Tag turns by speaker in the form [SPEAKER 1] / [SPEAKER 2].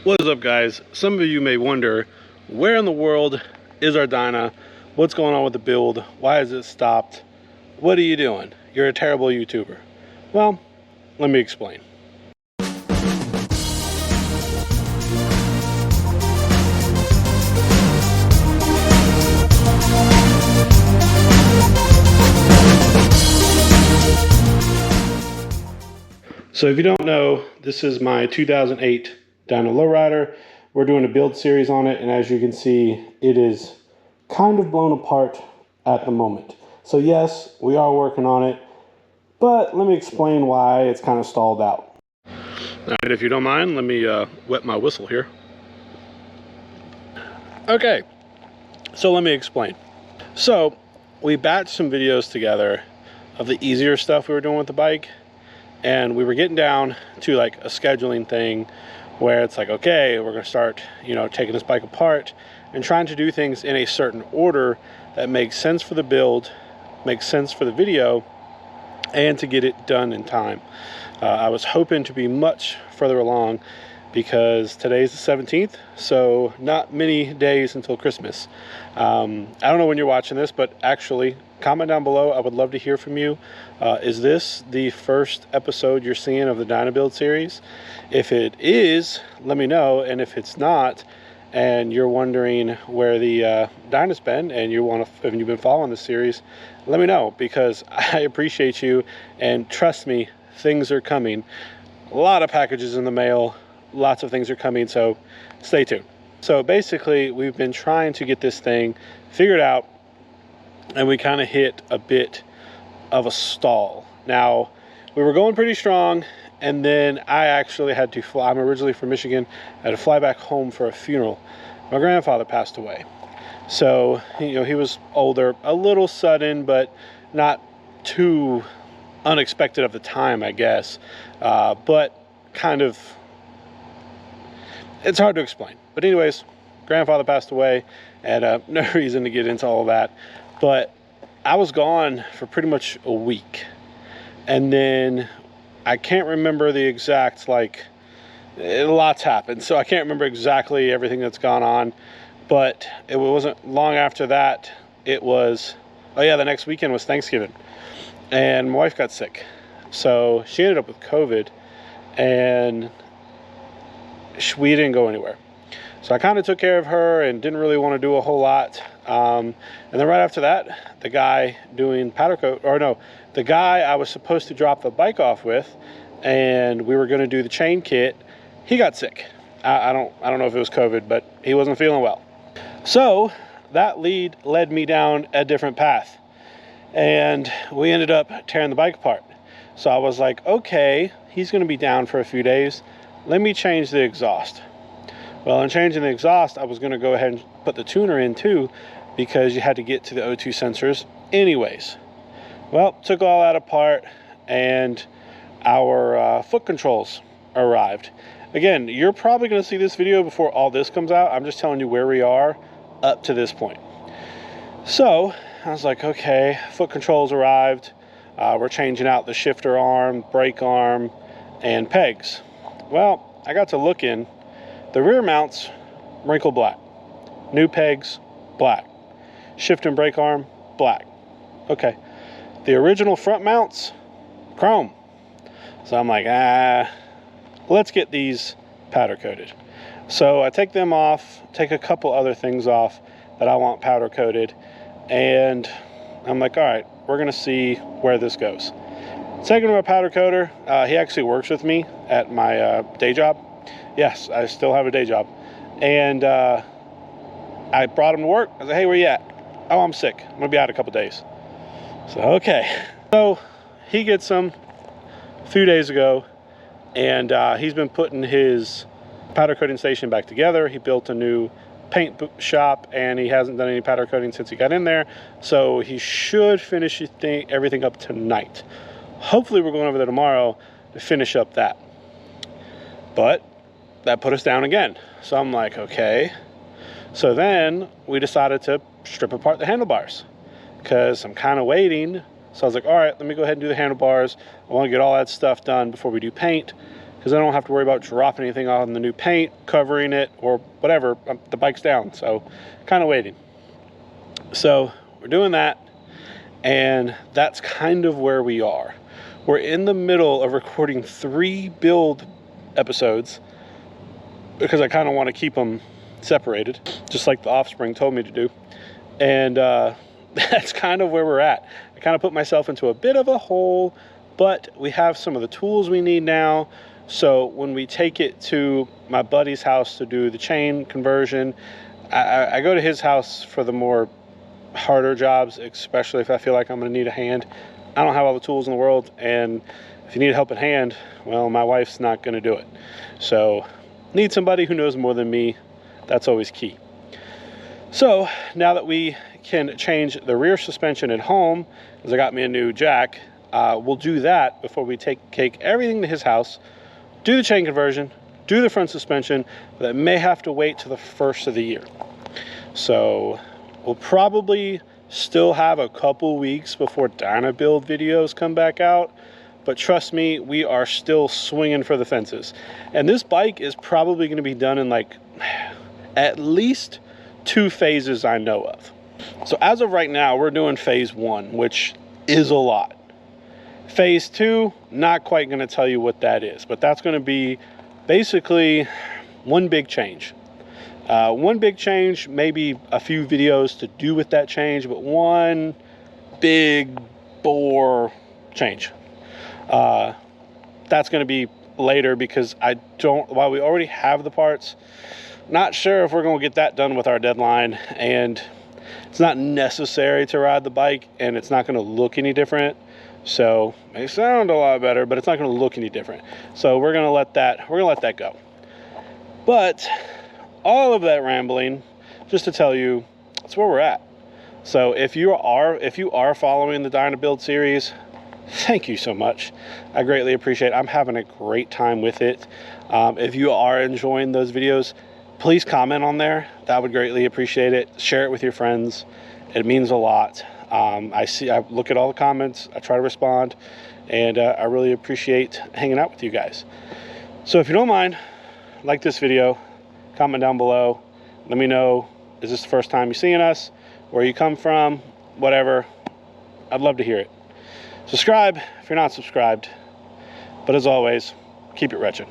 [SPEAKER 1] What is up, guys? Some of you may wonder, where in the world is our Dyna? What's going on with the build? Why is it stopped? What are you doing? You're a terrible YouTuber. Well, let me explain. So if you don't know, this is my 2008 Dyna Lowrider. We're doing a build series on it, and as you can see, it is kind of blown apart at the moment. So yes, we are working on it, but let me explain why it's kind of stalled out. All right, if you don't mind, let me wet my whistle here. Okay, so let me explain. So we batched some videos together of the easier stuff we were doing with the bike, and we were getting down to like a scheduling thing where it's like, okay, we're gonna start, taking this bike apart and trying to do things in a certain order that makes sense for the build, makes sense for the video, and to get it done in time. I was hoping to be much further along because today's the 17th, so not many days until Christmas. I don't know when you're watching this, but actually, comment down below. I would love to hear from you. Is this the first episode you're seeing of the Dyna build series? If it is, let me know. And if it's not, and you're wondering where the Dyna's been, and if you've been following the series, let me know, because I appreciate you. And trust me, things are coming. A lot of packages in the mail. Lots of things are coming, so stay tuned. So basically, we've been trying to get this thing figured out, and we kind of hit a bit of a stall. Now, we were going pretty strong, and then I actually had to fly. I'm originally from Michigan. I had to fly back home for a funeral. My grandfather passed away. So, he was older, a little sudden, but not too unexpected at the time, I guess. But kind of, it's hard to explain. But anyways, grandfather passed away, and no reason to get into all that. But I was gone for pretty much a week. And then I can't remember the exact, a lot's happened. So I can't remember exactly everything that's gone on. But it wasn't long after that. It was, the next weekend was Thanksgiving. And my wife got sick. So she ended up with COVID. And we didn't go anywhere. So I kind of took care of her and didn't really want to do a whole lot. And then right after that, the guy doing powder coat, the guy I was supposed to drop the bike off with, and we were going to do the chain kit, he got sick. I don't know if it was COVID, but he wasn't feeling well. So that led me down a different path, and we ended up tearing the bike apart. So I was like, okay, he's going to be down for a few days. Let me change the exhaust. Well, in changing the exhaust, I was going to go ahead and put the tuner in too, because you had to get to the O2 sensors anyways. Well, took all that apart, and our foot controls arrived. Again, you're probably going to see this video before all this comes out. I'm just telling you where we are up to this point. So I was like, okay, foot controls arrived. We're changing out the shifter arm, brake arm, and pegs. Well, I got to looking. The rear mounts, wrinkle black. New pegs, black. Shift and brake arm, black. Okay. The original front mounts, chrome. So I'm like, let's get these powder coated. So I take them off, take a couple other things off that I want powder coated, and I'm like, all right, we're gonna see where this goes. Taking to my powder coater, he actually works with me at my day job. Yes, I still have a day job. And I brought him to work. I said, hey, where you at? Oh, I'm sick. I'm gonna be out a couple days. So, okay. So he gets some a few days ago, and he's been putting his powder coating station back together. He built a new paint shop, and he hasn't done any powder coating since he got in there. So he should finish everything up tonight. Hopefully we're going over there tomorrow to finish up that. But that put us down again. So I'm like, okay. So then we decided to strip apart the handlebars, because I'm kind of waiting. So I was like, all right, let me go ahead and do the handlebars. I want to get all that stuff done before we do paint, because I don't have to worry about dropping anything on the new paint, covering it, or whatever. The bike's down, so kind of waiting. So we're doing that, and that's kind of where we are. We're in the middle of recording 3 build episodes because I kind of want to keep them separated, just like the Offspring told me to do. And that's kind of where we're at. I kind of put myself into a bit of a hole, but we have some of the tools we need now. So when we take it to my buddy's house to do the chain conversion, I go to his house for the more harder jobs, especially if I feel like I'm going to need a hand. I don't have all the tools in the world, and if you need a helping hand, well, my wife's not going to do it. So need somebody who knows more than me. That's always key. So now that we can change the rear suspension at home, because I got me a new jack, we'll do that before we take everything to his house, do the chain conversion, do the front suspension. That may have to wait to the first of the year. So we'll probably still have a couple weeks before Dyna build videos come back out, but trust me, we are still swinging for the fences. And this bike is probably going to be done in like at least 2 phases I know of. So as of right now, we're doing phase 1, which is a lot. Phase 2, not quite going to tell you what that is, but that's going to be basically one big change. One big change, maybe a few videos to do with that change, but one big bore change. That's going to be later because while we already have the parts, not sure if we're going to get that done with our deadline, and it's not necessary to ride the bike, and it's not going to look any different. So it may sound a lot better, but it's not going to look any different. So we're going to let that go. But all of that rambling, just to tell you, that's where we're at. So if you are following the Dyna build series, thank you so much. I greatly appreciate it. I'm having a great time with it. If you are enjoying those videos, please comment on there. That would greatly appreciate it. Share it with your friends. It means a lot. I look at all the comments. I try to respond, and I really appreciate hanging out with you guys. So if you don't mind, like this video, comment down below. Let me know, is this the first time you're seeing us? Where you come from? Whatever. I'd love to hear it. Subscribe if you're not subscribed. But as always, keep it wretched.